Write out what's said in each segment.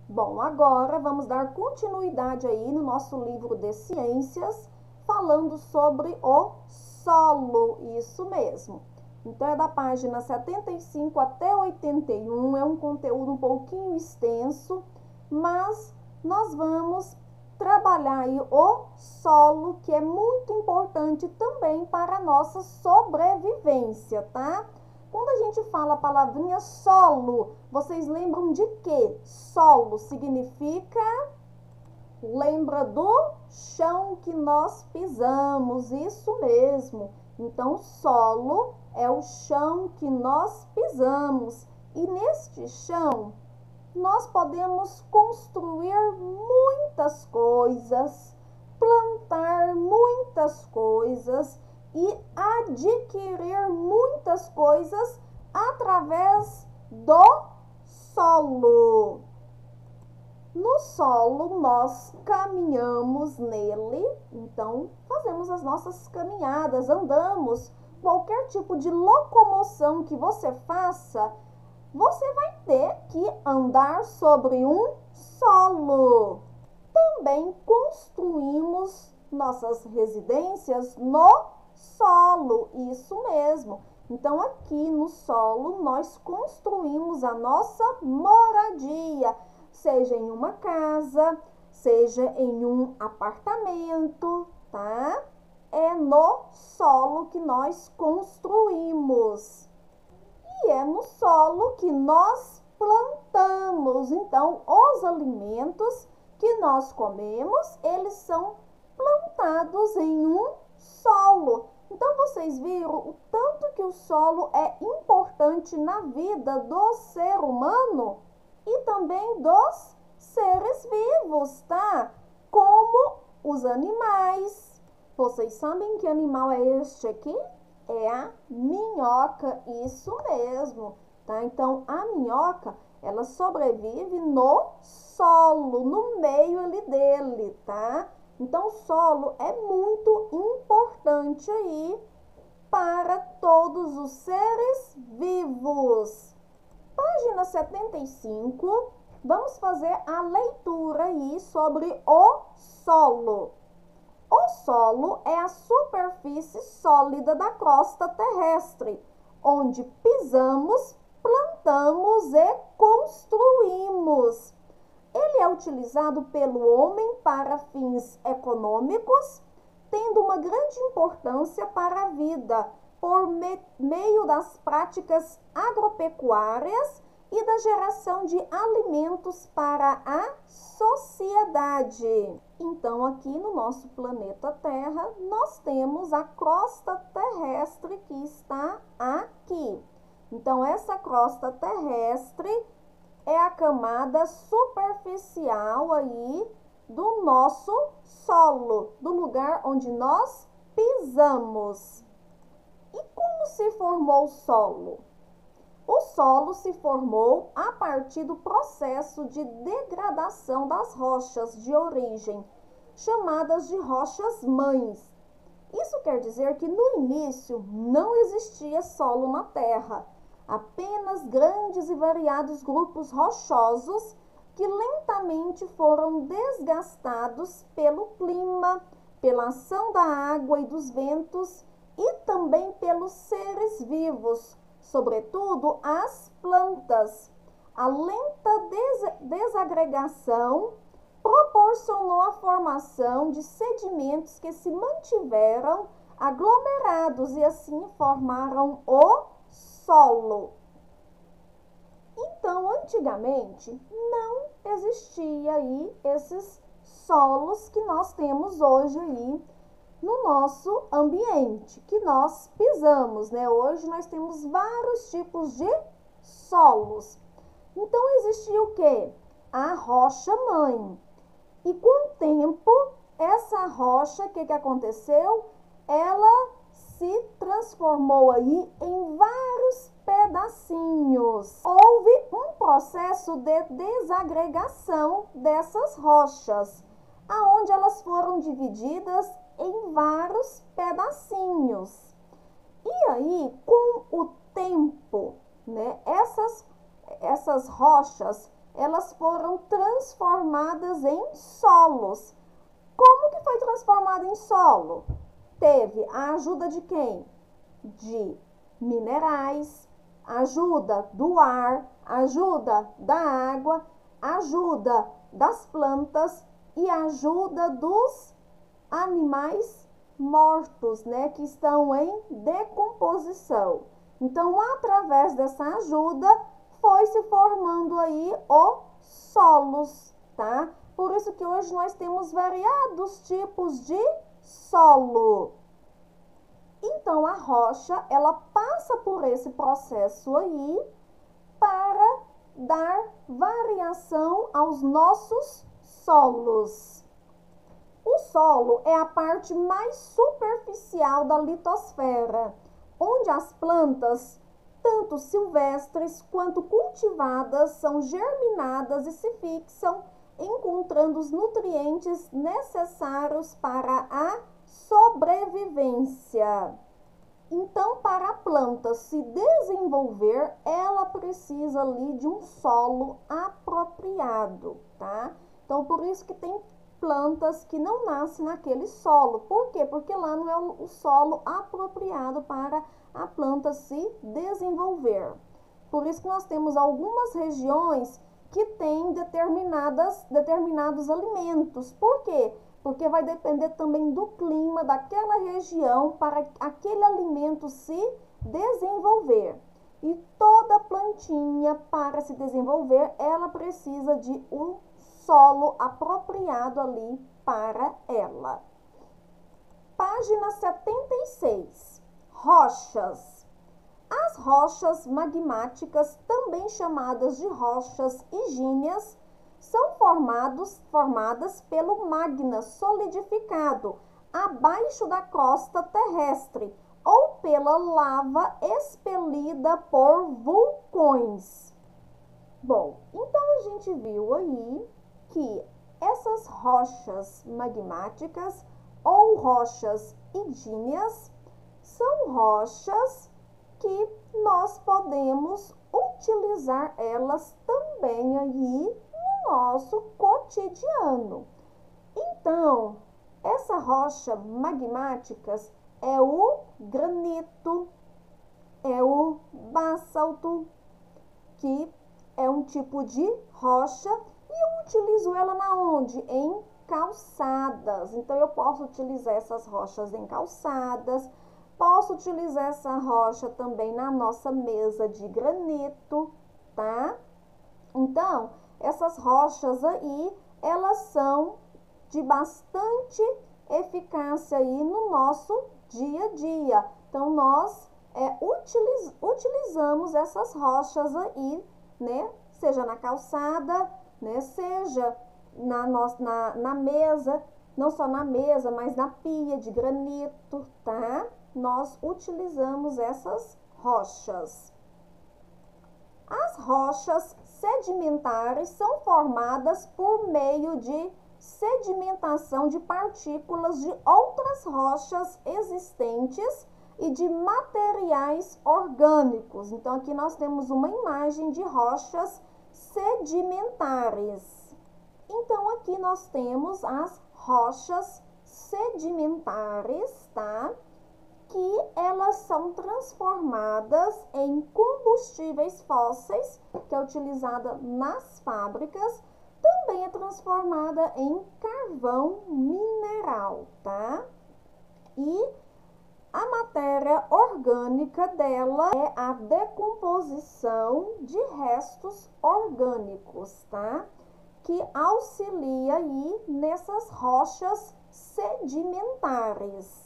Bom, agora vamos dar continuidade aí no nosso livro de ciências, falando sobre o solo, isso mesmo. Então, é da página 75 até 81, é um conteúdo um pouquinho extenso, mas nós vamos trabalhar aí o solo, que é muito importante também para a nossa sobrevivência, tá? Quando a gente fala a palavrinha solo, vocês lembram de quê? Solo significa, lembra do chão que nós pisamos, isso mesmo. Então, solo é o chão que nós pisamos. E neste chão, nós podemos construir muitas coisas, plantar muitas coisas e adquirir muitas coisas através do solo. No solo, nós caminhamos nele, então fazemos as nossas caminhadas, andamos. Qualquer tipo de locomoção que você faça, você vai ter que andar sobre um solo. Também construímos nossas residências no solo, isso mesmo. Então, aqui no solo, nós construímos a nossa moradia, seja em uma casa, seja em um apartamento, tá? É no solo que nós construímos. E é no solo que nós plantamos. Então, os alimentos que nós comemos, eles são plantados em um solo. Então, vocês viram o tanto que o solo é importante na vida do ser humano e também dos seres vivos, tá? Como os animais. Vocês sabem que animal é este aqui? É a minhoca, isso mesmo, tá? Então, a minhoca, ela sobrevive no solo, no meio ali dele, tá? Então, o solo é muito importante aí para todos os seres vivos. Página 75, vamos fazer a leitura aí sobre o solo. O solo é a superfície sólida da crosta terrestre, onde pisamos, plantamos e construímos. Ele é utilizado pelo homem para fins econômicos, tendo uma grande importância para a vida, por meio das práticas agropecuárias e da geração de alimentos para a sociedade. Então, aqui no nosso planeta Terra, nós temos a crosta terrestre que está aqui. Então, essa crosta terrestre é a camada superficial aí do nosso solo, do lugar onde nós pisamos. E como se formou o solo? O solo se formou a partir do processo de degradação das rochas de origem, chamadas de rochas mães. Isso quer dizer que no início não existia solo na Terra, apenas grandes e variados grupos rochosos que lentamente foram desgastados pelo clima, pela ação da água e dos ventos e também pelos seres vivos, sobretudo as plantas. A lenta desagregação proporcionou a formação de sedimentos que se mantiveram aglomerados e assim formaram o solo. Então, antigamente, não existia aí esses solos que nós temos hoje aí no nosso ambiente, que nós pisamos, né? Hoje nós temos vários tipos de solos. Então, existia o quê? A rocha mãe. E com o tempo, essa rocha, o que aconteceu? Ela se transformou aí em vários pedacinhos. Houve um processo de desagregação dessas rochas, aonde elas foram divididas em vários pedacinhos. E aí, com o tempo, né, essas rochas elas foram transformadas em solos. Como que foi transformada em solo? Teve a ajuda de quem? De minerais, ajuda do ar, ajuda da água, ajuda das plantas e ajuda dos animais mortos, né, que estão em decomposição. Então, através dessa ajuda, foi se formando aí os solos, tá? Por isso que hoje nós temos variados tipos de solo. Então, a rocha, ela passa por esse processo aí para dar variação aos nossos solos. O solo é a parte mais superficial da litosfera, onde as plantas, tanto silvestres quanto cultivadas, são germinadas e se fixam, encontrando os nutrientes necessários para a sobrevivência. Então, para a planta se desenvolver, ela precisa ali de um solo apropriado, tá? Então, por isso que tem plantas que não nascem naquele solo. Por quê? Porque lá não é o solo apropriado para a planta se desenvolver. Por isso que nós temos algumas regiões que têm determinados alimentos. Por quê? Porque vai depender também do clima daquela região para aquele alimento se desenvolver. E toda plantinha, para se desenvolver, ela precisa de um solo apropriado ali para ela. Página 76. Rochas. As rochas magmáticas, também chamadas de rochas ígneas, são formadas pelo magma solidificado abaixo da crosta terrestre ou pela lava expelida por vulcões. Bom, então a gente viu aí que essas rochas magmáticas ou rochas ígneas são rochas que nós podemos utilizar elas também aí no nosso cotidiano. Então, essa rocha magmáticas é o granito, é o basalto, que é um tipo de rocha, e eu utilizo ela na onde? Em calçadas. Então, eu posso utilizar essas rochas em calçadas, posso utilizar essa rocha também na nossa mesa de granito, tá? Então, essas rochas aí, elas são de bastante eficácia aí no nosso dia a dia. Então, nós utilizamos essas rochas aí, né? Seja na calçada, né? Seja na mesa, não só na mesa, mas na pia de granito, tá? Nós utilizamos essas rochas. As rochas sedimentares são formadas por meio de sedimentação de partículas de outras rochas existentes e de materiais orgânicos. Então, aqui nós temos uma imagem de rochas sedimentares. Então, aqui nós temos as rochas sedimentares, tá? Que elas são transformadas em combustíveis fósseis, que é utilizada nas fábricas, também é transformada em carvão mineral, tá? E a matéria orgânica dela é a decomposição de restos orgânicos, tá? Que auxilia aí nessas rochas sedimentares.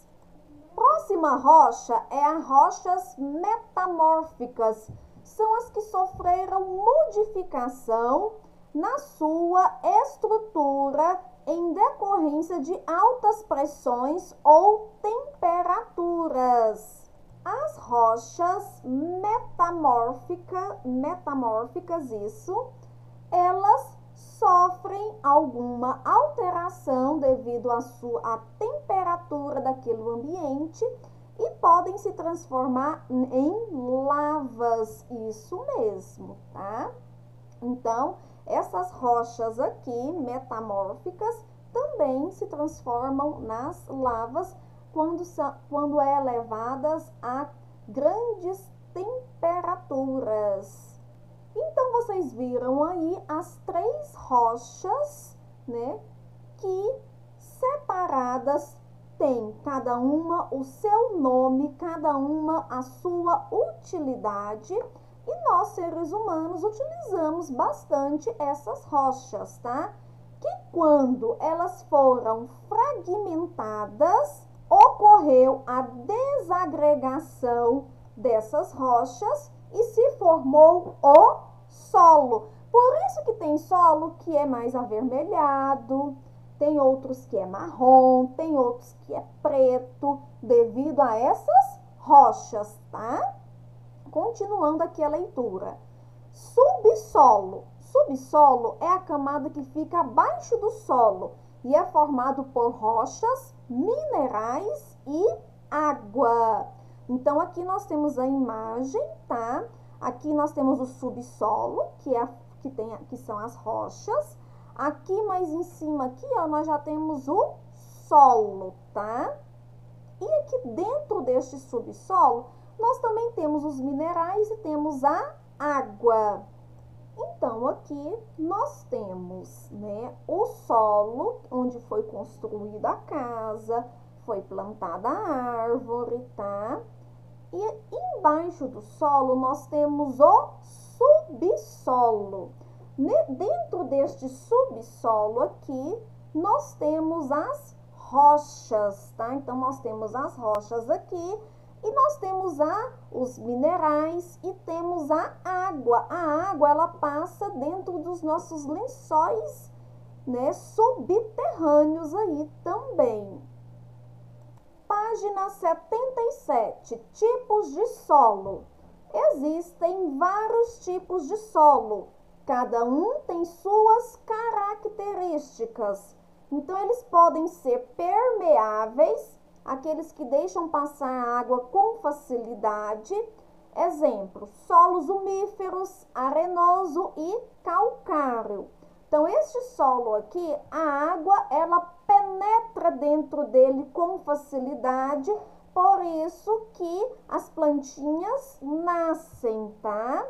Próxima rocha é as rochas metamórficas. São as que sofreram modificação na sua estrutura em decorrência de altas pressões ou temperaturas. As rochas metamórficas, elas sofrem alguma alteração devido à temperatura daquele ambiente e podem se transformar em lavas, isso mesmo, tá? Então, Essas rochas aqui, metamórficas, também se transformam nas lavas quando é elevadas a grandes temperaturas. Então, vocês viram aí as três rochas, né, que separadas têm cada uma o seu nome, cada uma a sua utilidade, e nós, seres humanos, utilizamos bastante essas rochas, tá? Que quando elas foram fragmentadas, ocorreu a desagregação dessas rochas e se formou o solo. Por isso que tem solo que é mais avermelhado, tem outros que é marrom, tem outros que é preto, devido a essas rochas, tá? Continuando aqui a leitura. Subsolo. Subsolo é a camada que fica abaixo do solo e é formado por rochas, minerais e água. Então, aqui nós temos a imagem, tá? Aqui nós temos o subsolo, que são as rochas. Aqui mais em cima, aqui, ó, nós já temos o solo, tá? E aqui dentro deste subsolo, nós também temos os minerais e temos a água. Então, aqui nós temos, né, o solo, onde foi construída a casa, foi plantada a árvore, tá? E embaixo do solo nós temos o subsolo. Dentro deste subsolo aqui, nós temos as rochas, tá? Então, nós temos as rochas aqui e nós temos os minerais e temos a água. A água, ela passa dentro dos nossos lençóis, né, subterrâneos aí também. Página 77, tipos de solo. Existem vários tipos de solo. Cada um tem suas características. Então, eles podem ser permeáveis, aqueles que deixam passar a água com facilidade. Exemplo, solos umíferos, arenoso e calcário. Então, este solo aqui, a água, ela penetra dentro dele com facilidade, por isso que as plantinhas nascem, tá?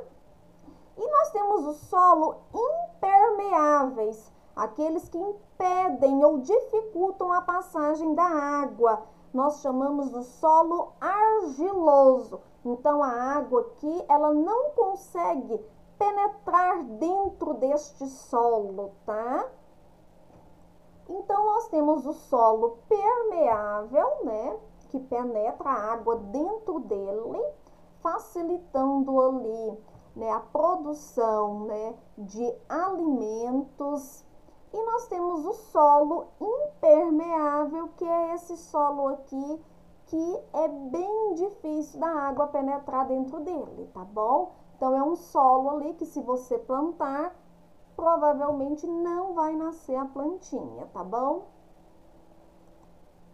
E nós temos o solo impermeáveis, aqueles que impedem ou dificultam a passagem da água. Nós chamamos do solo argiloso. Então, a água aqui, ela não consegue penetrar dentro deste solo, tá? Então, nós temos o solo permeável, né? Que penetra a água dentro dele, facilitando ali, né, a produção, né, de alimentos. E nós temos o solo impermeável, que é esse solo aqui, que é bem difícil da água penetrar dentro dele, tá bom? Então, é um solo ali que, se você plantar, provavelmente não vai nascer a plantinha, tá bom?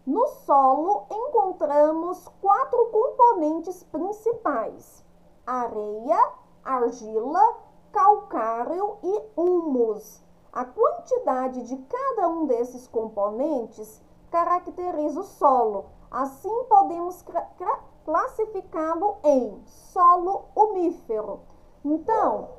No solo, encontramos 4 componentes principais: areia, argila, calcário e humus. A quantidade de cada um desses componentes caracteriza o solo. Assim, podemos classificá-lo em solo umífero. Então,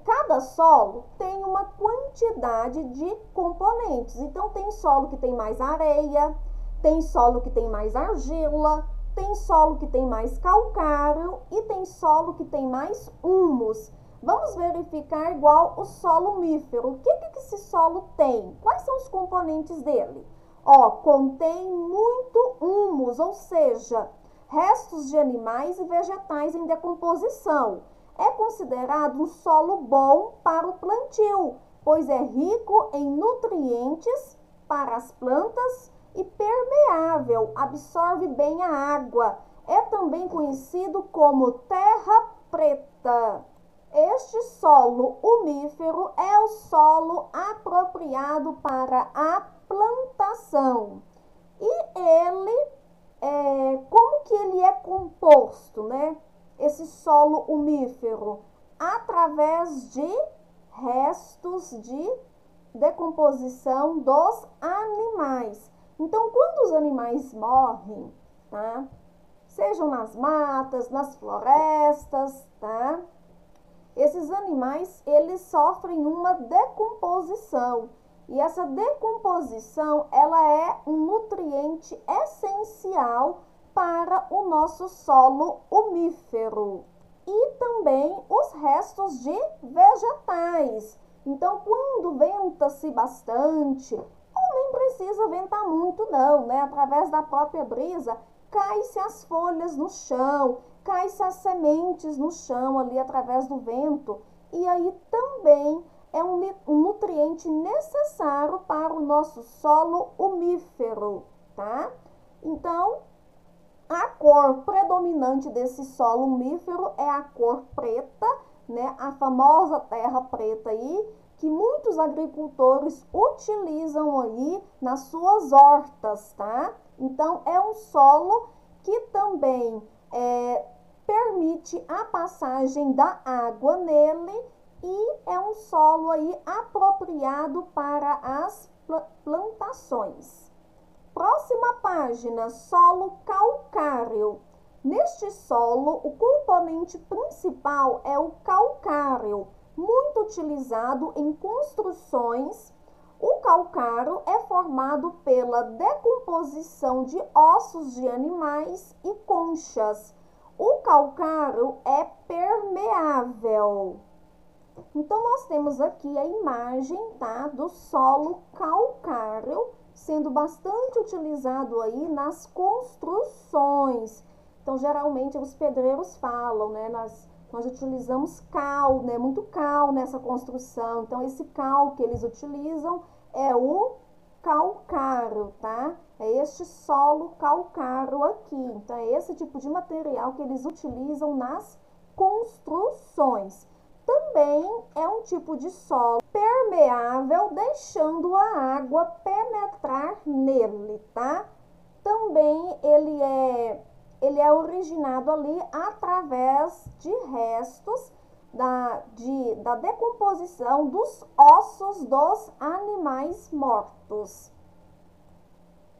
cada solo tem uma quantidade de componentes. Então, tem solo que tem mais areia, tem solo que tem mais argila, tem solo que tem mais calcário e tem solo que tem mais humus. Vamos verificar igual o solo umífero. O que esse solo tem? Quais são os componentes dele? Ó, contém muito humus, ou seja, restos de animais e vegetais em decomposição. É considerado um solo bom para o plantio, pois é rico em nutrientes para as plantas e permeável, absorve bem a água. É também conhecido como terra preta. Este solo umífero é o solo apropriado para a plantação. E ele, como que ele é composto, né? Esse solo umífero? Através de restos de decomposição dos animais. Então, quando os animais morrem, tá? Sejam nas matas, nas florestas, tá? Esses animais, eles sofrem uma decomposição. E essa decomposição, ela é um nutriente essencial para o nosso solo umífero. E também os restos de vegetais. Então, quando venta-se bastante, ou nem precisa ventar muito não, né? Através da própria brisa, cai-se as folhas no chão, cai-se as sementes no chão ali através do vento. E aí também é um nutriente necessário para o nosso solo umífero, tá? Então, a cor predominante desse solo umífero é a cor preta, né? A famosa terra preta aí, que muitos agricultores utilizam aí nas suas hortas, tá? Então, é um solo que também permite a passagem da água nele e é um solo aí apropriado para as plantações. Próxima página, solo calcário. Neste solo, o componente principal é o calcário, muito utilizado em construções. O calcário é formado pela decomposição de ossos de animais e conchas. O calcário é permeável. Então, nós temos aqui a imagem, tá, do solo calcário, sendo bastante utilizado aí nas construções. Então, geralmente, os pedreiros falam, né, nós utilizamos cal, né, muito cal nessa construção. Então, esse cal que eles utilizam é o calcário, tá? É este solo calcário aqui. Então, é esse tipo de material que eles utilizam nas construções. Também é um tipo de solo permeável, deixando a água penetrar nele, tá? Também ele é originado ali através de restos da decomposição dos ossos dos animais mortos.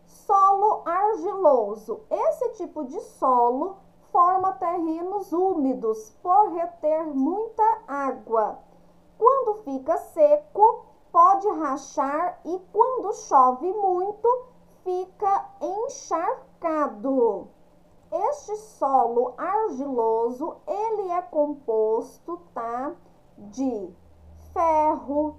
Solo argiloso. Esse tipo de solo forma terrenos úmidos por reter muita água. Quando fica seco, pode rachar e quando chove muito, fica encharcado. Este solo argiloso, ele é composto, tá, de ferro,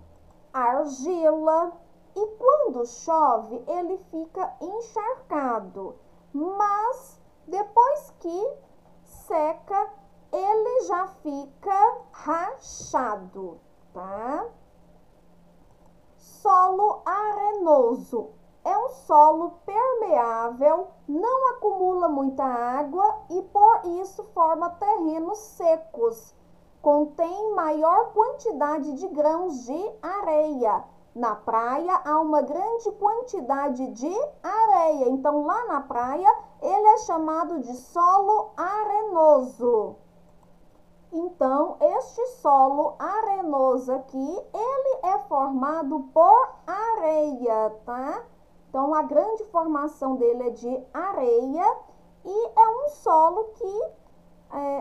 argila e quando chove, ele fica encharcado. Mas depois que seca, ele já fica rachado, tá? Solo arenoso. É um solo permeável, não acumula muita água e por isso forma terrenos secos. Contém maior quantidade de grãos de areia. Na praia há uma grande quantidade de areia, então lá na praia ele é chamado de solo arenoso. Então, este solo arenoso aqui, ele é formado por areia, tá? Então, a grande formação dele é de areia e é um solo que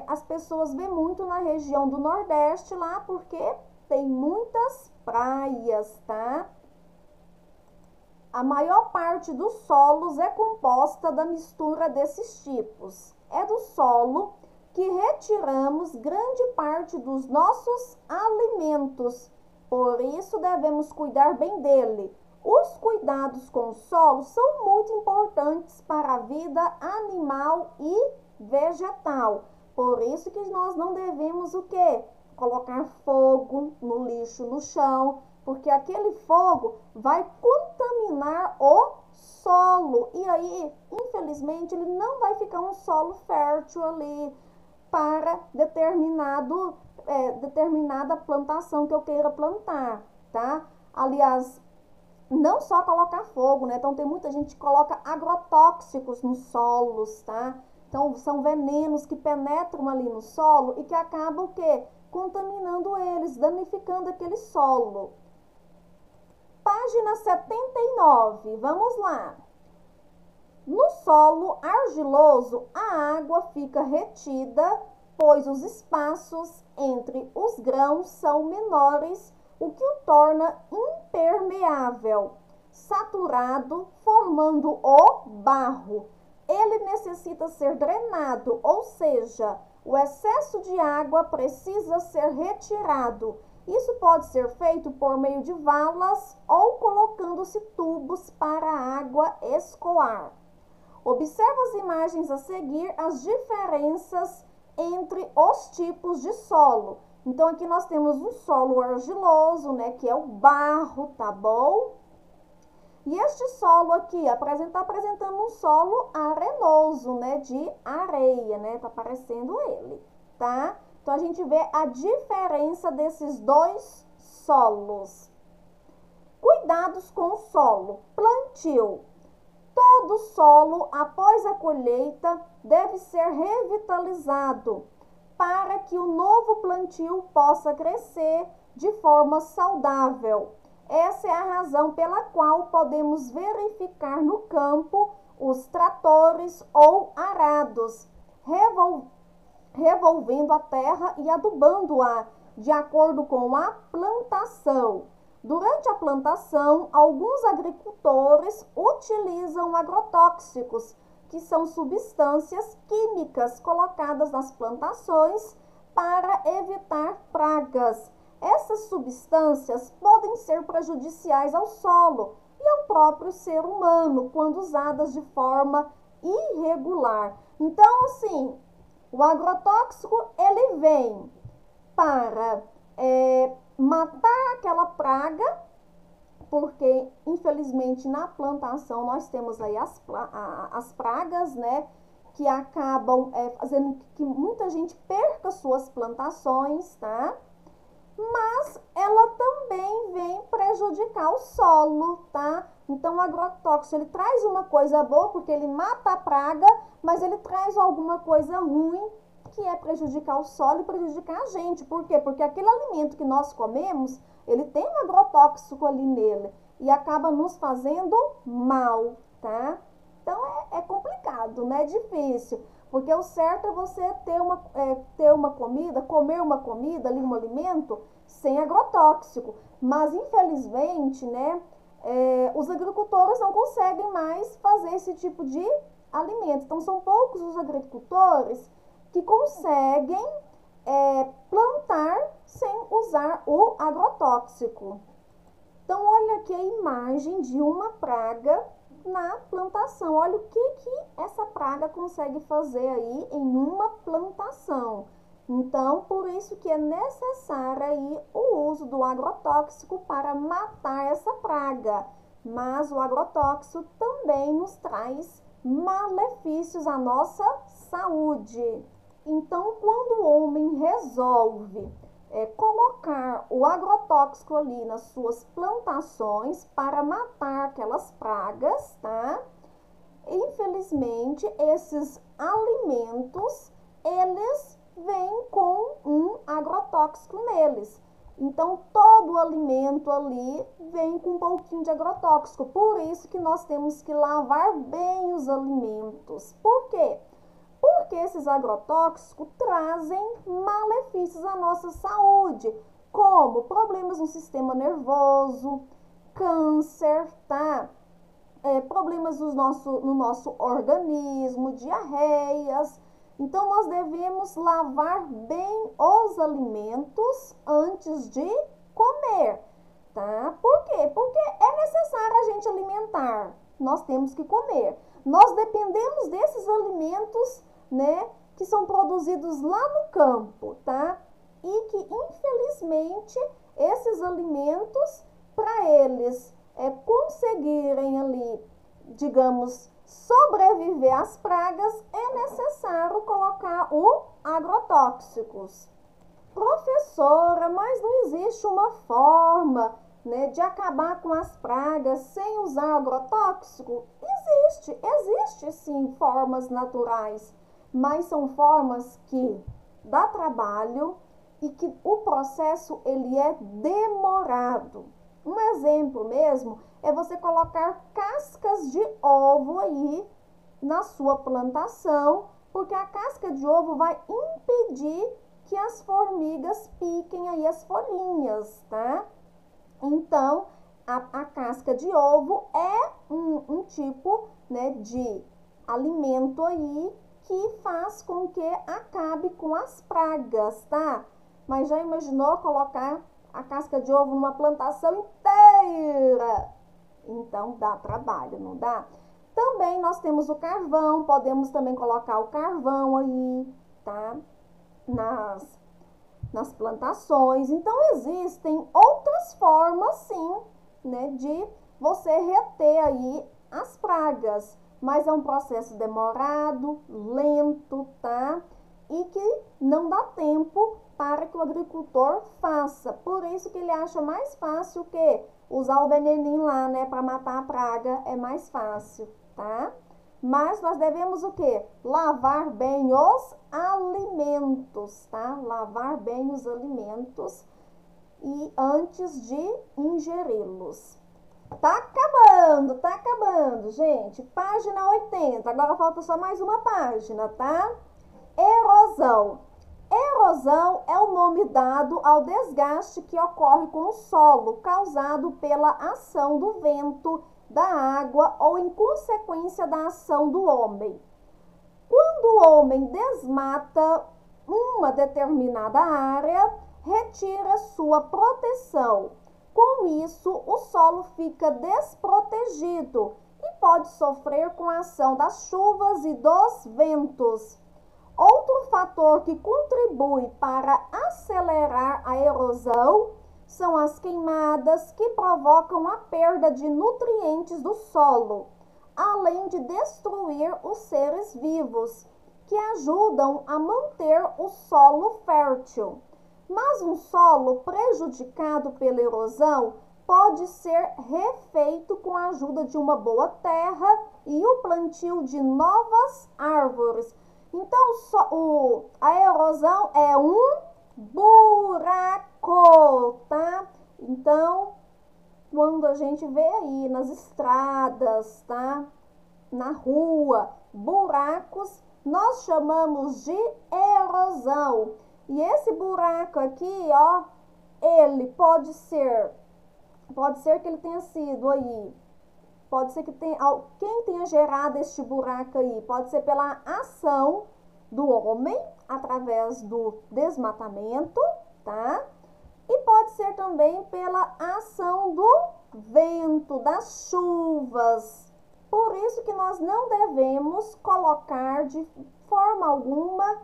as pessoas vêem muito na região do Nordeste lá, porque tem muitas praias, tá? A maior parte dos solos é composta da mistura desses tipos. É do solo que retiramos grande parte dos nossos alimentos. Por isso, devemos cuidar bem dele. Os cuidados com o solo são muito importantes para a vida animal e vegetal. Por isso que nós não devemos o quê? Colocar fogo no lixo, no chão, porque aquele fogo vai contaminar o solo. E aí, infelizmente, ele não vai ficar um solo fértil ali para determinada plantação que eu queira plantar, tá? Aliás, não só colocar fogo, né? Então, tem muita gente que coloca agrotóxicos nos solos, tá? Então, são venenos que penetram ali no solo e que acabam o quê? contaminando eles, danificando aquele solo. Página 79, vamos lá. No solo argiloso, a água fica retida, pois os espaços entre os grãos são menores, o que o torna impermeável, saturado, formando o barro. Ele necessita ser drenado, ou seja, o excesso de água precisa ser retirado. Isso pode ser feito por meio de valas ou colocando-se tubos para a água escoar. Observe as imagens a seguir, as diferenças entre os tipos de solo. Então, aqui nós temos um solo argiloso, né, que é o barro, tá bom? E este solo aqui, tá apresentando um solo arenoso, né, de areia, né, tá aparecendo ele, tá? Então, a gente vê a diferença desses dois solos. Cuidados com o solo. Plantio. Todo solo, após a colheita, deve ser revitalizado para que o novo plantio possa crescer de forma saudável. Essa é a razão pela qual podemos verificar no campo os tratores ou arados, revolvendo a terra e adubando-a de acordo com a plantação. Durante a plantação, alguns agricultores utilizam agrotóxicos, que são substâncias químicas colocadas nas plantações para evitar pragas. Essas substâncias podem ser prejudiciais ao solo e ao próprio ser humano quando usadas de forma irregular. Então, assim, o agrotóxico, ele vem para matar aquela praga, porque infelizmente na plantação nós temos aí as pragas, né, que acabam fazendo que muita gente perca suas plantações, tá? Mas ela também vem prejudicar o solo, tá? Então o agrotóxico, ele traz uma coisa boa, porque ele mata a praga, mas ele traz alguma coisa ruim, que é prejudicar o solo e prejudicar a gente. Por quê? Porque aquele alimento que nós comemos, ele tem um agrotóxico ali nele e acaba nos fazendo mal, tá? Então é complicado, né? É difícil, porque o certo é você ter uma comida, comer uma comida ali, um alimento sem agrotóxico. Mas infelizmente, né, os agricultores não conseguem mais fazer esse tipo de alimento. Então são poucos os agricultores que conseguem plantar sem usar o agrotóxico. Então, olha aqui a imagem de uma praga na plantação. Olha o que essa praga consegue fazer aí em uma plantação. Então, por isso que é necessário aí o uso do agrotóxico para matar essa praga. Mas o agrotóxico também nos traz malefícios à nossa saúde. Então, quando o homem resolve colocar o agrotóxico ali nas suas plantações para matar aquelas pragas, tá? Infelizmente, esses alimentos, eles vêm com um agrotóxico neles. Então, todo alimento ali vem com um pouquinho de agrotóxico. Por isso que nós temos que lavar bem os alimentos. Por quê? Porque esses agrotóxicos trazem malefícios à nossa saúde, como problemas no sistema nervoso, câncer, tá? Problemas no nosso organismo, diarreias. Então, nós devemos lavar bem os alimentos antes de comer, tá? Por quê? Porque é necessário a gente alimentar, nós temos que comer. Nós dependemos desses alimentos, né, que são produzidos lá no campo, tá? E que, infelizmente, esses alimentos, para eles conseguirem ali, digamos, sobreviver às pragas, é necessário colocar o agrotóxicos. Professora, mas não existe uma forma, né, de acabar com as pragas sem usar agrotóxico? Existe sim formas naturais, mas são formas que dá trabalho e que o processo ele é demorado. Um exemplo mesmo é você colocar cascas de ovo aí na sua plantação, porque a casca de ovo vai impedir que as formigas piquem aí as folhinhas, tá? Então, a casca de ovo é um tipo, né, de alimento aí que faz com que acabe com as pragas, tá? Mas já imaginou colocar a casca de ovo numa plantação inteira? Então, dá trabalho, não dá? Também nós temos o carvão, podemos também colocar o carvão aí, tá? Nas plantações. Então, existem outras formas, sim, né, de você reter aí as pragas. Mas é um processo demorado, lento, tá? E que não dá tempo para que o agricultor faça. Por isso que ele acha mais fácil que usar o veneninho lá, né, para matar a praga, é mais fácil, tá? Mas nós devemos o quê? Lavar bem os alimentos, tá? Lavar bem os alimentos e antes de ingeri-los. Tá acabando, gente. Página 80. Agora falta só mais uma página, tá? Erosão. Erosão é o nome dado ao desgaste que ocorre com o solo, causado pela ação do vento, da água ou em consequência da ação do homem. Quando o homem desmata uma determinada área, retira sua proteção. Com isso, o solo fica desprotegido e pode sofrer com a ação das chuvas e dos ventos. Outro fator que contribui para acelerar a erosão são as queimadas que provocam a perda de nutrientes do solo, além de destruir os seres vivos, que ajudam a manter o solo fértil. Mas um solo prejudicado pela erosão pode ser refeito com a ajuda de uma boa terra e o plantio de novas árvores. Então, a erosão é um buraco, tá? Então, quando a gente vê aí nas estradas, tá? Na rua, buracos, nós chamamos de erosão. E esse buraco aqui, ó, ele pode ser que ele tenha sido aí, pode ser que quem tenha gerado este buraco aí, pode ser pela ação do homem, através do desmatamento, tá? E pode ser também pela ação do vento, das chuvas. Por isso que nós não devemos colocar de forma alguma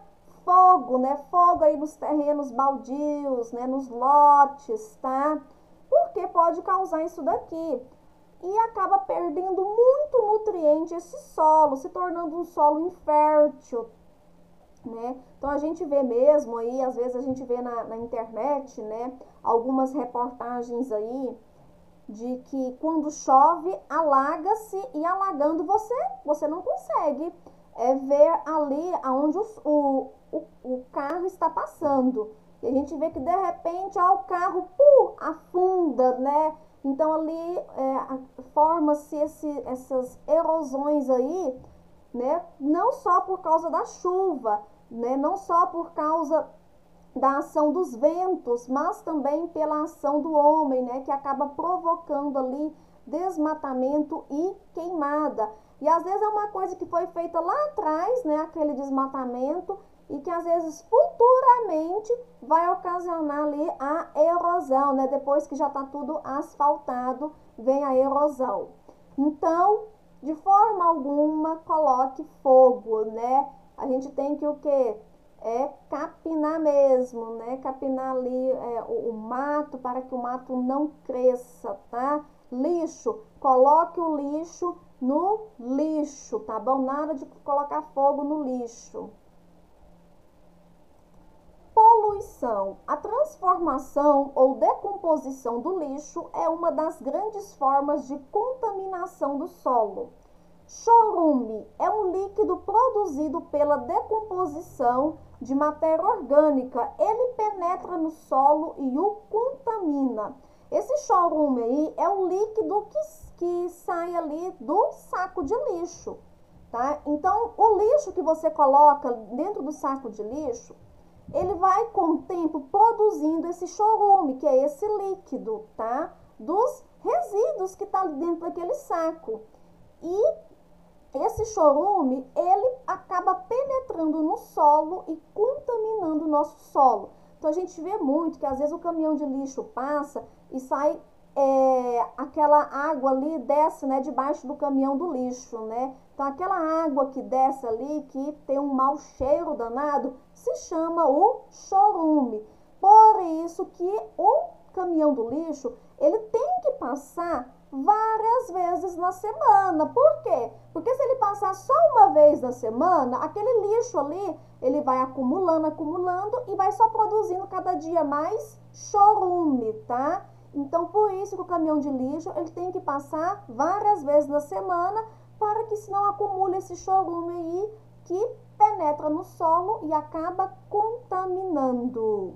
fogo, né? Fogo aí nos terrenos baldios, né? Nos lotes, tá? Porque pode causar isso daqui. E acaba perdendo muito nutriente esse solo, se tornando um solo infértil, né? Então a gente vê mesmo aí, às vezes a gente vê na internet, né? Algumas reportagens aí de que quando chove, alaga-se e alagando você não consegue ver ali aonde o carro está passando. E a gente vê que de repente ó, o carro afunda, né? Então ali forma-se essas erosões aí, né? Não só por causa da chuva, né? Não só por causa da ação dos ventos, mas também pela ação do homem, né? Que acaba provocando ali desmatamento e queimada. E às vezes é uma coisa que foi feita lá atrás, né? Aquele desmatamento, e que às vezes futuramente vai ocasionar ali a erosão, né? Depois que já está tudo asfaltado, vem a erosão. Então, de forma alguma, coloque fogo, né? A gente tem que o quê? Capinar mesmo, né? Capinar ali o mato para que o mato não cresça, tá? Lixo, coloque o lixo no lixo, tá bom? Nada de colocar fogo no lixo. Poluição. A transformação ou decomposição do lixo é uma das grandes formas de contaminação do solo. Chorume é um líquido produzido pela decomposição de matéria orgânica. Ele penetra no solo e o contamina. Esse chorume aí é um líquido que sai ali do saco de lixo, tá? Então, o lixo que você coloca dentro do saco de lixo, ele vai com o tempo produzindo esse chorume, que é esse líquido, tá? Dos resíduos que tá ali dentro daquele saco. E esse chorume, ele acaba penetrando no solo e contaminando o nosso solo. Então, a gente vê muito que às vezes o caminhão de lixo passa e sai aquela água ali, desce, né, debaixo do caminhão do lixo, né? Então, aquela água que desce ali, que tem um mau cheiro danado, se chama o chorume. Por isso que o caminhão do lixo, ele tem que passar várias vezes na semana. Por quê? Porque se ele passar só uma vez na semana, aquele lixo ali, ele vai acumulando e vai só produzindo cada dia mais chorume, tá? Então, por isso que o caminhão de lixo, ele tem que passar várias vezes na semana, para que senão acumule esse chorume aí, que penetra no solo e acaba contaminando.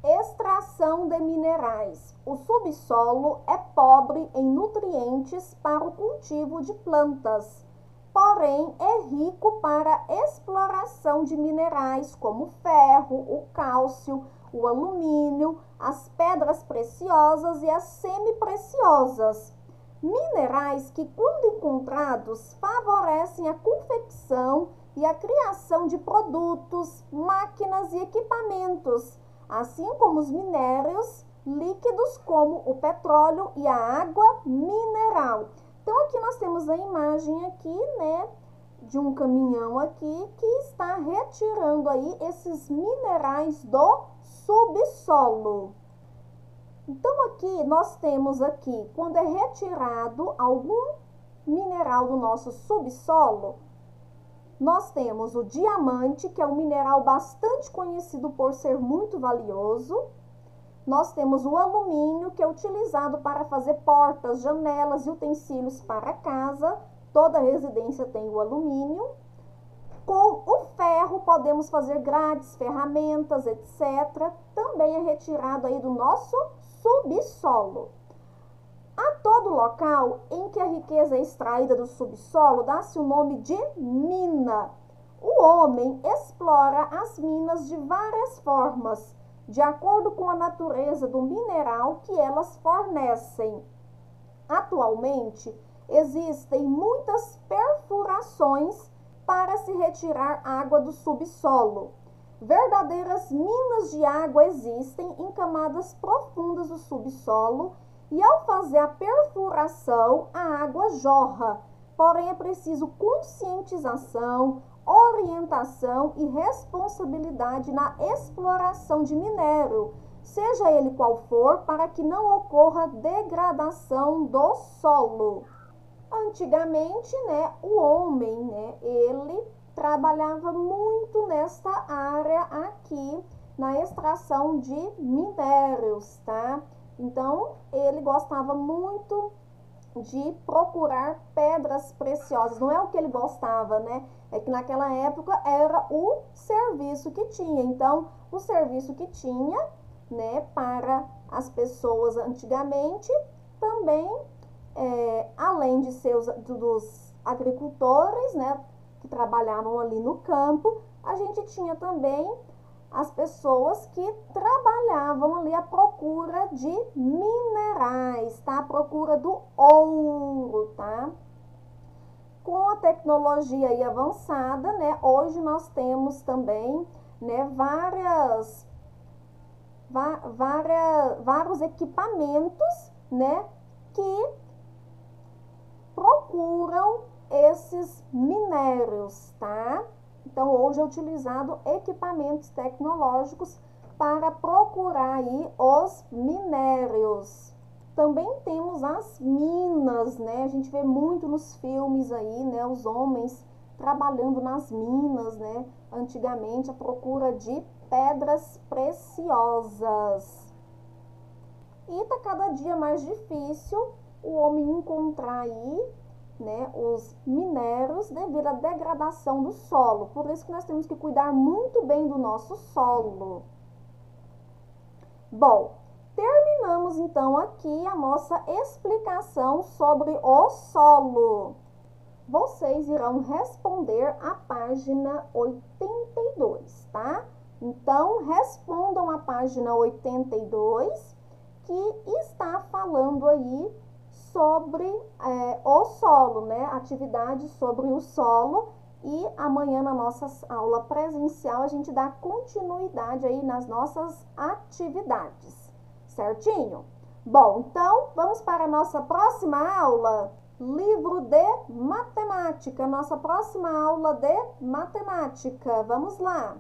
Extração de minerais. O subsolo é pobre em nutrientes para o cultivo de plantas, porém é rico para exploração de minerais como o ferro, o cálcio, o alumínio, as pedras preciosas e as semipreciosas. Minerais que, quando encontrados, favorecem a confecção e a criação de produtos, máquinas e equipamentos, assim como os minérios líquidos como o petróleo e a água mineral. Então, aqui nós temos a imagem aqui, né, de um caminhão aqui que está retirando aí esses minerais do subsolo. Então, aqui nós temos aqui, quando é retirado algum mineral do nosso subsolo, nós temos o diamante, que é um mineral bastante conhecido por ser muito valioso. Nós temos o alumínio, que é utilizado para fazer portas, janelas e utensílios para casa. Toda residência tem o alumínio. Com o ferro, podemos fazer grades, ferramentas, etc. Também é retirado aí do nosso subsolo. A todo local em que a riqueza é extraída do subsolo, dá-se o nome de mina. O homem explora as minas de várias formas, de acordo com a natureza do mineral que elas fornecem. Atualmente, existem muitas perfurações para se retirar água do subsolo. Verdadeiras minas de água existem em camadas profundas do subsolo e, ao fazer a perfuração, a água jorra. Porém, é preciso conscientização, orientação e responsabilidade na exploração de minério, seja ele qual for, para que não ocorra degradação do solo. Antigamente, né, o homem, né, ele trabalhava muito nesta área aqui, na extração de minérios, tá? Então, ele gostava muito de procurar pedras preciosas. Não é o que ele gostava, né? É que naquela época era o serviço que tinha. Então, o serviço que tinha, né, para as pessoas antigamente, também, além de dos agricultores, né, que trabalhavam ali no campo, a gente tinha também as pessoas que trabalhavam ali à procura de minerais, tá? À procura do ouro, tá? Com a tecnologia aí avançada, né? Hoje nós temos também, né, vários equipamentos, né, que procuram esses minérios, tá? Então, hoje é utilizado equipamentos tecnológicos para procurar aí os minérios. Também temos as minas, né? A gente vê muito nos filmes aí, né? Os homens trabalhando nas minas, né? Antigamente, a procura de pedras preciosas. E tá cada dia mais difícil o homem encontrar aí né, os minérios devido à degradação do solo. Por isso que nós temos que cuidar muito bem do nosso solo. Bom, terminamos então aqui a nossa explicação sobre o solo. Vocês irão responder a página 82, tá? Então, respondam a página 82, que está falando aí sobre o solo, né? Atividade sobre o solo. E amanhã na nossa aula presencial a gente dá continuidade aí nas nossas atividades, certinho? Bom, então vamos para a nossa próxima aula, livro de matemática, nossa próxima aula de matemática. Vamos lá!